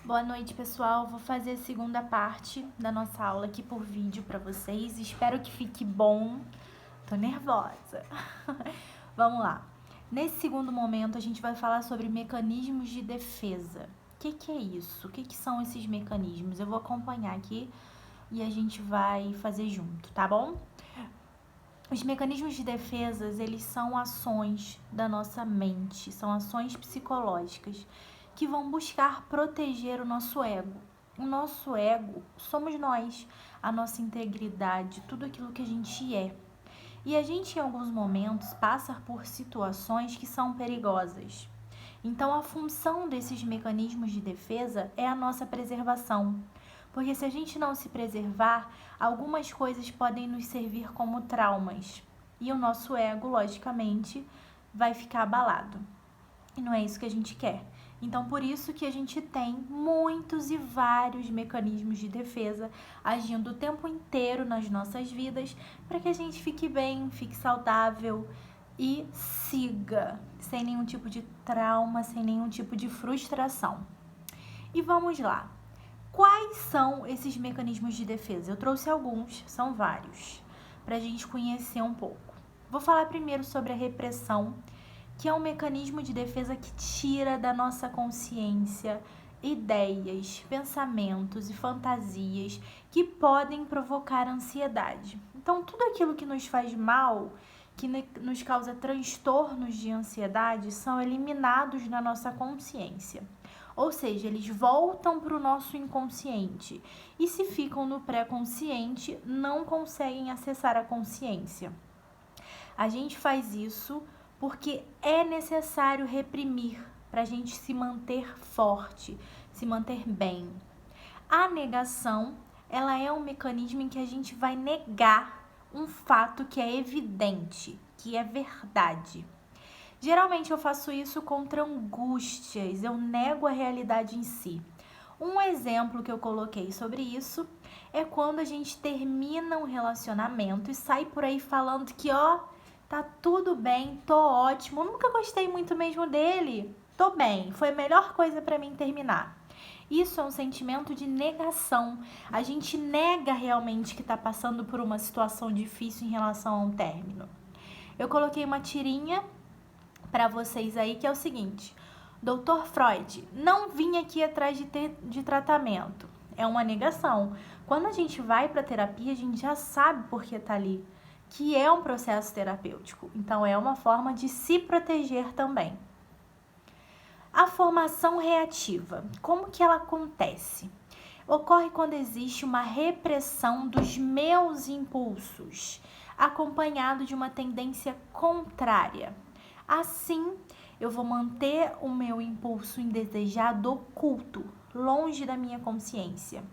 Boa noite, pessoal. Vou fazer a segunda parte da nossa aula aqui por vídeo para vocês. Espero que fique bom. Tô nervosa. Vamos lá. Nesse segundo momento, a gente vai falar sobre mecanismos de defesa. O que é isso? O que são esses mecanismos? Eu vou acompanhar aqui e a gente vai fazer junto, tá bom? Os mecanismos de defesa, eles são ações da nossa mente, são ações psicológicas que vão buscar proteger o nosso ego. O nosso ego somos nós, a nossa integridade, tudo aquilo que a gente é. E a gente, em alguns momentos, passa por situações que são perigosas. Então, a função desses mecanismos de defesa é a nossa preservação. Porque se a gente não se preservar, algumas coisas podem nos servir como traumas. E o nosso ego, logicamente, vai ficar abalado. E não é isso que a gente quer. Então, por isso que a gente tem muitos e vários mecanismos de defesa agindo o tempo inteiro nas nossas vidas para que a gente fique bem, fique saudável e siga sem nenhum tipo de trauma, sem nenhum tipo de frustração. E vamos lá. Quais são esses mecanismos de defesa? Eu trouxe alguns, são vários, para a gente conhecer um pouco. Vou falar primeiro sobre a repressão, que é um mecanismo de defesa que tira da nossa consciência ideias, pensamentos e fantasias que podem provocar ansiedade. Então, tudo aquilo que nos faz mal, que nos causa transtornos de ansiedade, são eliminados da nossa consciência. Ou seja, eles voltam para o nosso inconsciente. E se ficam no pré-consciente, não conseguem acessar a consciência. A gente faz isso porque é necessário reprimir para a gente se manter forte, se manter bem. A negação, ela é um mecanismo em que a gente vai negar um fato que é evidente, que é verdade. Geralmente eu faço isso contra angústias, eu nego a realidade em si. Um exemplo que eu coloquei sobre isso é quando a gente termina um relacionamento e sai por aí falando que, tá tudo bem, tô ótimo, nunca gostei muito mesmo dele, tô bem, foi a melhor coisa para mim terminar. Isso é um sentimento de negação. A gente nega realmente que tá passando por uma situação difícil em relação a um término. Eu coloquei uma tirinha para vocês aí que é o seguinte: Dr. Freud, não vim aqui atrás de tratamento. É uma negação. Quando a gente vai para terapia, a gente já sabe por que tá ali, que é um processo terapêutico. Então é uma forma de se proteger também. A formação reativa, como que ela acontece? Ocorre quando existe uma repressão dos meus impulsos, acompanhado de uma tendência contrária. Assim, eu vou manter o meu impulso indesejado oculto, longe da minha consciência,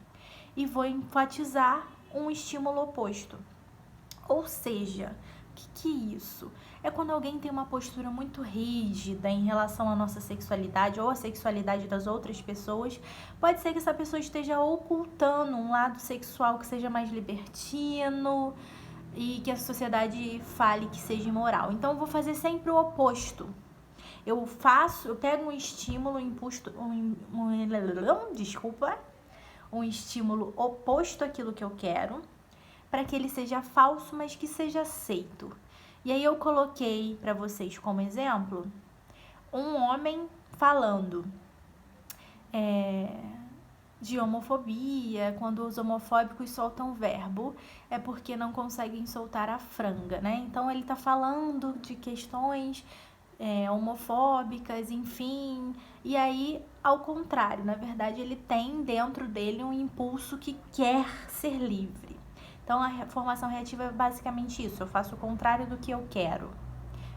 e vou enfatizar um estímulo oposto. Ou seja, o que é isso? É quando alguém tem uma postura muito rígida em relação à nossa sexualidade ou à sexualidade das outras pessoas. Pode ser que essa pessoa esteja ocultando um lado sexual que seja mais libertino e que a sociedade fale que seja imoral. Então, eu vou fazer sempre o oposto. Eu pego um estímulo um estímulo oposto àquilo que eu quero, para que ele seja falso, mas que seja aceito. E aí eu coloquei para vocês como exemplo um homem falando de homofobia. Quando os homofóbicos soltam verbo, é porque não conseguem soltar a franga, né? Então ele tá falando de questões homofóbicas, enfim. E aí, ao contrário, na verdade, ele tem dentro dele um impulso que quer ser livre. Então, a formação reativa é basicamente isso. Eu faço o contrário do que eu quero,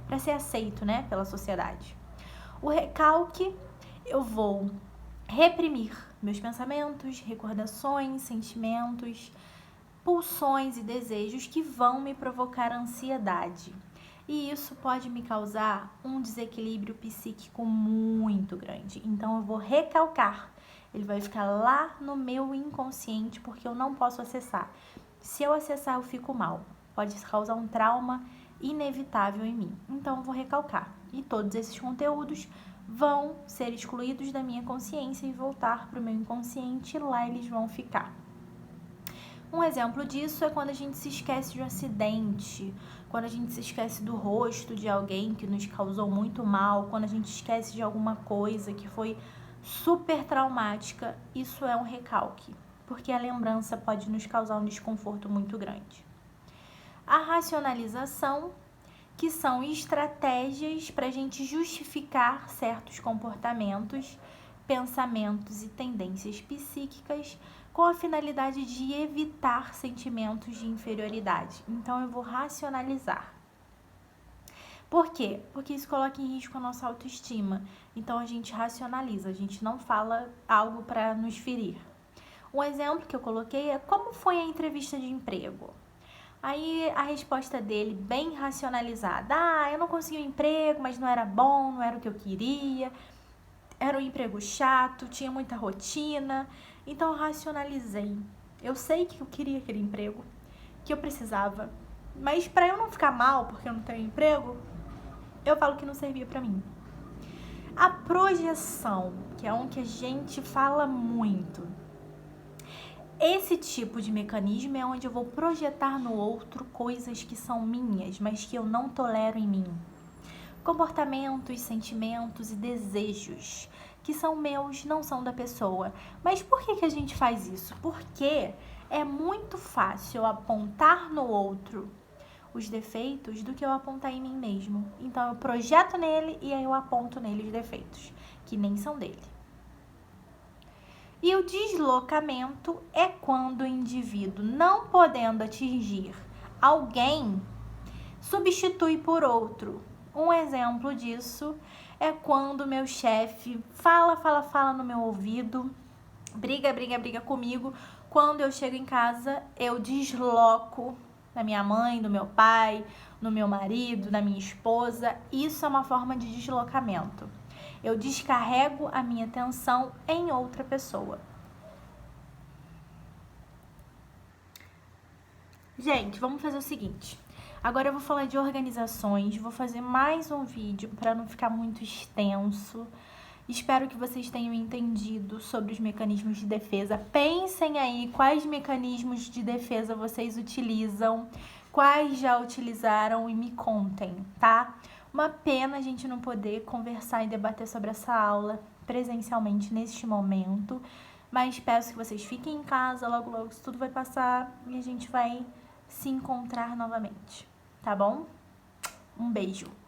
para ser aceito, né, pela sociedade. O recalque, eu vou reprimir meus pensamentos, recordações, sentimentos, pulsões e desejos que vão me provocar ansiedade. E isso pode me causar um desequilíbrio psíquico muito grande. Então eu vou recalcar. Ele vai ficar lá no meu inconsciente porque eu não posso acessar. Se eu acessar, eu fico mal. Pode causar um trauma inevitável em mim. Então eu vou recalcar. E todos esses conteúdos vão ser excluídos da minha consciência e voltar para o meu inconsciente, e lá eles vão ficar. Um exemplo disso é quando a gente se esquece de um acidente, quando a gente se esquece do rosto de alguém que nos causou muito mal, quando a gente esquece de alguma coisa que foi super traumática. Isso é um recalque, porque a lembrança pode nos causar um desconforto muito grande. A racionalização, que são estratégias para a gente justificar certos comportamentos, pensamentos e tendências psíquicas com a finalidade de evitar sentimentos de inferioridade. Então, eu vou racionalizar. Por quê? Porque isso coloca em risco a nossa autoestima. Então, a gente racionaliza, a gente não fala algo para nos ferir. Um exemplo que eu coloquei é: como foi a entrevista de emprego? Aí a resposta dele, bem racionalizada: eu não consegui um emprego, mas não era bom, não era o que eu queria, era um emprego chato, tinha muita rotina. Então eu racionalizei. Eu sei que eu queria aquele emprego, que eu precisava, mas para eu não ficar mal porque eu não tenho emprego, eu falo que não servia para mim. A projeção, que é um que a gente fala muito. Esse tipo de mecanismo é onde eu vou projetar no outro coisas que são minhas, mas que eu não tolero em mim. Comportamentos, sentimentos e desejos que são meus, não são da pessoa. Mas por que a gente faz isso? Porque é muito fácil eu apontar no outro os defeitos do que eu apontar em mim mesmo. Então eu projeto nele e aí eu aponto nele os defeitos, que nem são dele. E o deslocamento é quando o indivíduo, não podendo atingir alguém, substitui por outro. Um exemplo disso é quando meu chefe fala no meu ouvido, briga comigo. Quando eu chego em casa, eu desloco da minha mãe, do meu pai, no meu marido, da minha esposa. Isso é uma forma de deslocamento. Eu descarrego a minha atenção em outra pessoa. Gente, vamos fazer o seguinte. Agora eu vou falar de organizações, vou fazer mais um vídeo para não ficar muito extenso. Espero que vocês tenham entendido sobre os mecanismos de defesa. Pensem aí quais mecanismos de defesa vocês utilizam, quais já utilizaram e me contem, tá? Uma pena a gente não poder conversar e debater sobre essa aula presencialmente neste momento, mas peço que vocês fiquem em casa, logo isso tudo vai passar e a gente vai se encontrar novamente, tá bom? Um beijo!